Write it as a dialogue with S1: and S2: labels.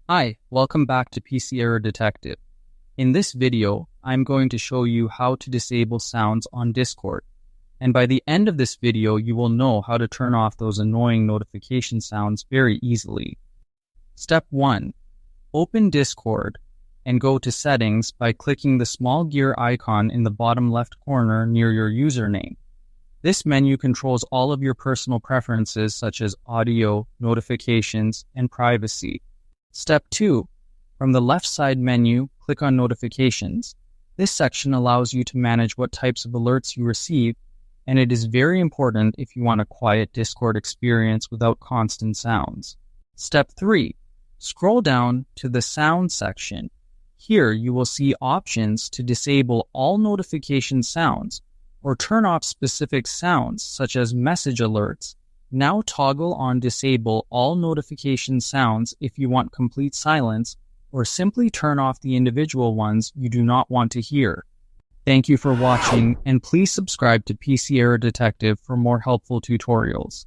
S1: Hi, welcome back to PC Error Detective. In this video, I'm going to show you how to disable sounds on Discord. And by the end of this video, you will know how to turn off those annoying notification sounds very easily. Step 1. Open Discord and go to Settings by clicking the small gear icon in the bottom left corner near your username. This menu controls all of your personal preferences such as audio, notifications, and privacy. Step 2. From the left side menu, click on Notifications. This section allows you to manage what types of alerts you receive, and it is very important if you want a quiet Discord experience without constant sounds. Step 3. Scroll down to the Sound section. Here you will see options to disable all notification sounds or turn off specific sounds such as message alerts. Now toggle on Disable all notification sounds if you want complete silence, or simply turn off the individual ones you do not want to hear. Thank you for watching, and please subscribe to PC Error Detective for more helpful tutorials.